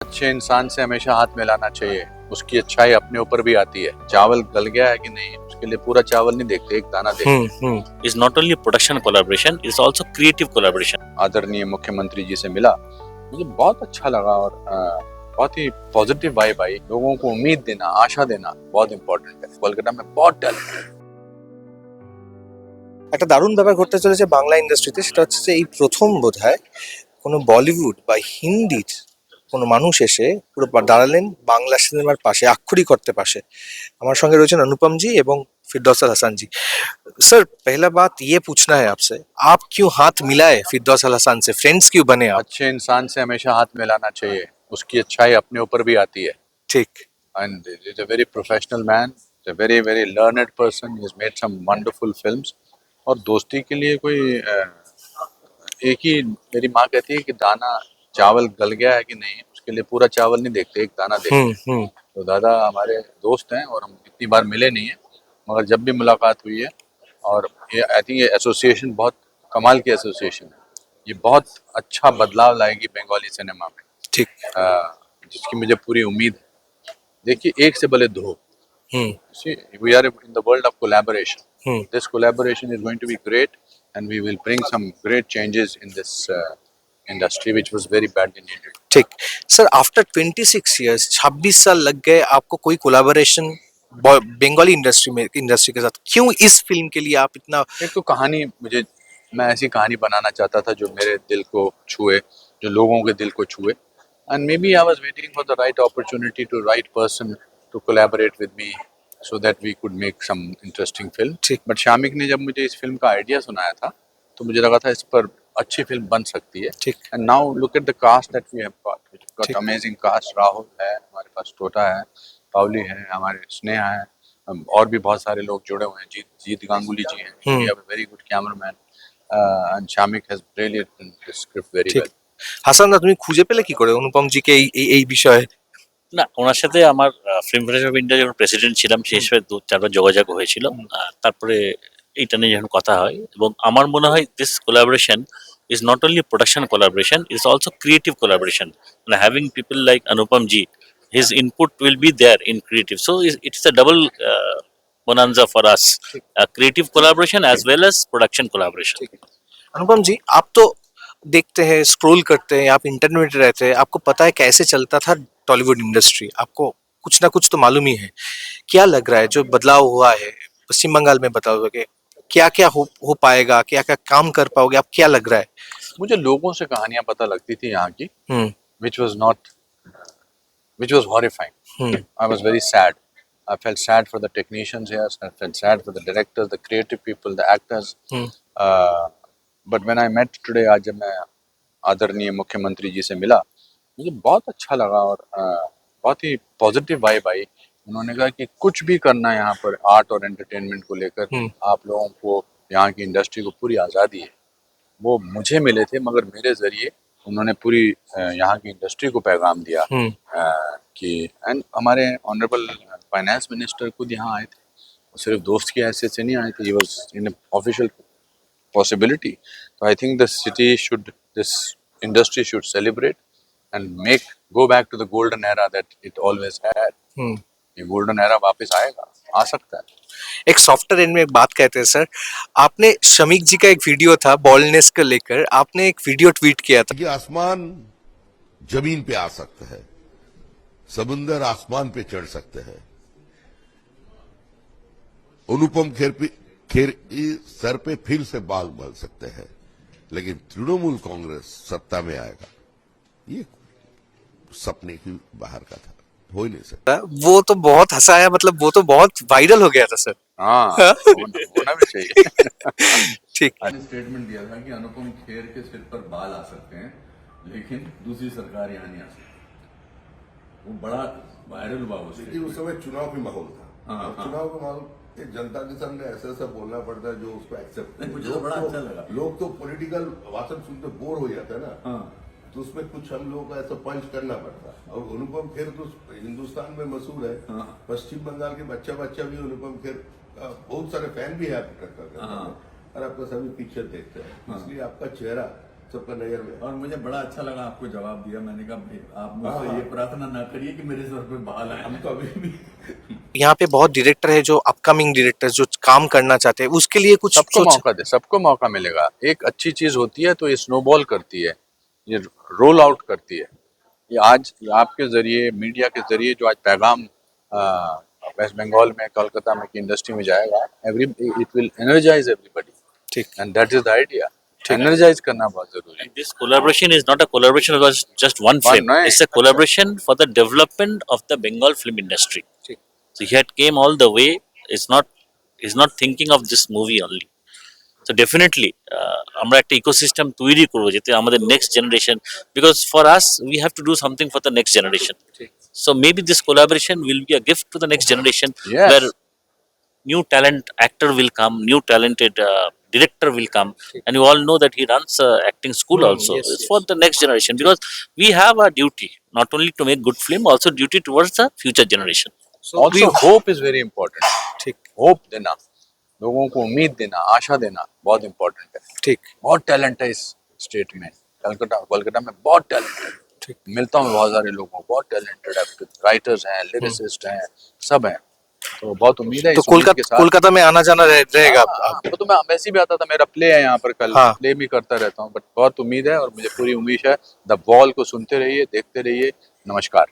अच्छे इंसान से हमेशा हाथ मिलाना चाहिए, उसकी अच्छाई अपने ऊपर भी आती है। चावल गल गया है कि नहीं, उसके लिए पूरा चावल नहीं देखते, एक दाना देखते। Is not only production collaboration, it's also creative collaboration. आदरणीय मुख्यमंत्री जी से मिला, मुझे बहुत अच्छा लगा और बहुत ही पॉजिटिव वाइब आई। लोगों को उम्मीद देना, आशा देना बहुत इंपॉर्टेंट है। कोलकाता में बहुत टैलेंट है। একটা দারুণ ব্যাপার ঘটতে চলেছে বাংলা ইন্ডাস্ট্রিতে, সেটা হচ্ছে যে এই প্রথম বোধহয় কোনো বলিউড বা হিন্দির কোনো মানুষ এসে পুরো দাঁড়ালেন বাংলা সিনেমার পাশে, আক্ষরিক অর্থে পাশে। আমার সঙ্গে রয়েছেন অনুপম জি এবং फिरदौस हसन जी। सर, पहला बात ये पूछना है आपसे, आप क्यों हाथ मिलाए फिरदौस हसन से, फ्रेंड्स क्यों बने आप? अच्छे इंसान से हमेशा हाथ मिलाना चाहिए, उसकी अच्छाई अपने ऊपर भी आती है। ठीक। And he's a very professional man, he's a very very learned person, he's made some wonderful films। और दोस्ती के लिए कोई एक ही, मेरी माँ कहती है कि दाना चावल गल गया है कि नहीं, उसके लिए पूरा चावल नहीं देखते, एक दाना देखते। तो दादा हमारे दोस्त हैं और हम इतनी बार मिले नहीं है, मगर जब भी मुलाकात हुई है, और ये आई थिंक ये एसोसिएशन बहुत कमाल की एसोसिएशन है। ये बहुत अच्छा बदलाव लाएगी बंगाली सिनेमा में। ठीक। जिसकी मुझे पूरी उम्मीद है। देखिए, एक से भले दो। See, we are in the world of collaboration. This collaboration is going to be great, and we will bring some great changes in this industry, which was very badly needed. ठीक। सर, आफ्टर 26 इयर्स, 26 साल लग गए आपको कोई collaboration Bengali industry के साथ, क्यों इस फिल्म के लिए आप इतना? एक तो कहानी मैं ऐसी कहानी बनाना चाहता था जो मेरे दिल को छुए, जो लोगों के दिल को छुए। And maybe I was waiting for the right opportunity to right person to collaborate with me so that we could make some interesting film. ठीक। But शामिक ने जब मुझे इस फिल्म का आइडिया सुनाया था, तो मुझे लगा था इस पर अच्छी फिल्म बन सकती है। ठीक। And now look at the cast that we have got. We've got ठीक। amazing cast। राहुल है हमारे पास, टोटा है, पावली है, हमारे स्नेहा है, और भी बहुत सारे लोग जुड़े हुए हैं। जीत गांगुली जी हैं। We have a very good cameraman, and Shamik has really written the script very well. Hasan দা, তুমি খুঁজে পেলে কি করে অনুপম জিকে এই বিষয়ে? না, ওনার সাথে আমার ফিল্ম ফেডারেশন অফ ইন্ডিয়া যখন প্রেসিডেন্ট ছিলাম সেই হিসেবে 2-4বার যোগাযোগ হয়েছিল। তারপরে এইটা নিয়ে যখন কথা হয়, এবং আমার মনে হয় this collaboration is not only production collaboration, is also creative collaboration. মানে having people like Anupam ji, his input will be there in creative, so it's a double bonanza for us, creative collaboration as well as production collaboration. अनुपम जी, आप तो देखते हैं, scroll करते हैं, आप internet रहते हैं, आपको पता है कैसे चलता था टॉलीवुड इंडस्ट्री, आपको कुछ ना कुछ तो मालूम ही है। क्या लग रहा है जो बदलाव हुआ है पश्चिम बंगाल में, बताओगे क्या क्या हो पाएगा, क्या क्या काम कर पाओगे आप, क्या लग रहा है? मुझे लोगों से कहानियां पता लगती थी यहाँ की, which was horrifying. I was very sad. I felt sad for the technicians here, I felt sad for the directors, the creative people, the actors. But when I met today, आज जब मैं आदरणीय मुख्यमंत्री जी से मिला, मुझे बहुत अच्छा लगा और बहुत ही पॉजिटिव वाइब आई। उन्होंने कहा कि कुछ भी करना है यहाँ पर आर्ट और एंटरटेनमेंट को लेकर, आप लोगों को, यहाँ की इंडस्ट्री को पूरी आज़ादी है। वो मुझे मिले थे, मगर मेरे जरिए उन्होंने पूरी यहाँ की इंडस्ट्री को पैगाम दिया कि, एंड हमारे ऑनरेबल फाइनेंस मिनिस्टर खुद यहाँ आए थे, सिर्फ दोस्त की हैसियत से नहीं आए थे, he was in official possibility. So I think this industry should celebrate and go back to the golden era that it always had. ये golden era वापस आएगा, आ सकता है। एक सॉफ्टवेयर एंड में एक बात कहते हैं सर, आपने शमीक जी का एक वीडियो था बॉल्डनेस को लेकर, आपने एक वीडियो ट्वीट किया था कि आसमान जमीन पे आ सकता है, समुंदर आसमान पे चढ़ सकते हैं, अनुपम खेर सर पे फिर से बाल बल सकते हैं, लेकिन तृणमूल कांग्रेस सत्ता में आएगा, ये सपने की बाहर का था, हो ही नहीं सकता। वो तो बहुत हंसाया, मतलब वो तो बहुत वायरल हो गया था सर। हाँ, होना भी चाहिए। ठीक। मैंने स्टेटमेंट दिया था कि अनुपम खेर के सिर पर बाल आ सकते हैं, लेकिन दूसरी सरकार यहाँ नहीं आ सकती। वो बड़ा वायरल हुआ उस समय चुनाव भी माहौल था। चुनाव का माहौल, जनता के सामने ऐसा बोलना पड़ता है जो उसको एक्सेप्ट, मुझे तो बड़ा अच्छा लगा। लोग तो पॉलिटिकल भाषण सुनते बोर हो जाते हैं ना, तो उसमें कुछ हम लोगों को ऐसा पंच करना पड़ता। और अनुपम खेर तो हिंदुस्तान में मशहूर है, पश्चिम बंगाल के बच्चा भी अनुपम खेर, बहुत सारे फैन भी है और आपका सभी पिक्चर देखते हैं, इसलिए आपका चेहरा सबका नजर में। और मुझे बड़ा अच्छा लगा आपको जवाब दिया। मैंने कहा भाई आप मुझसे ये प्रार्थना ना करिए कि मेरे सर पे बाल आए। हम तो अभी भी यहाँ पे बहुत डायरेक्टर है जो अपकमिंग डायरेक्टर जो काम करना चाहते हैं, उसके लिए कुछ सबको सोच मौका दे, सबको मौका मिलेगा। एक अच्छी चीज होती है तो ये स्नोबॉल करती है, ये रोल आउट करती है। ये आज आपके जरिए, मीडिया के जरिए जो आज पैगाम वेस्ट बंगाल में, कोलकाता में की इंडस्ट्री में जाएगा, every it will energize everybody, ठीक and that is the idea. Energize करना बहुत जरूरी है। And this collaboration is not a collaboration of just one film. no, It's a collaboration for the development of the Bengal film industry. ঠিক। So he had came all the way. He's not thinking of this movie only. So definitely, আমরা একটা ecosystem তৈরি করবো যাতে আমাদের next generation, because for us we have to do something for the next generation. So maybe this collaboration will be a gift to the next generation, Yes. where new talent actor will come, new talented director will come, and you all know that he runs acting school also. yes, It's for the next generation, because we have a duty not only to make good film, also duty towards the future generation. Also hope is very important. ठीक hope देना, लोगों को उम्मीद देना, आशा देना बहुत important है। ठीक बहुत टैलेंट है इस स्टेट में, कोलकाता में बहुत टैलेंट है। ठीक। मिलता हूँ बहुत सारे लोगों को, बहुत टैलेंटेड है, राइटर्स हैं, लिरिसिस्ट हैं, सब हैं। तो बहुत उम्मीद है तो इस उम्मीद के साथ। कोलकाता में आना जाना रहेगा वो तो मैं वैसे भी आता था, मेरा प्ले है यहाँ पर, कल हाँ। प्ले भी करता रहता हूँ, बट बहुत उम्मीद है और मुझे पूरी उम्मीद है। द वॉल को सुनते रहिए, देखते रहिए। नमस्कार।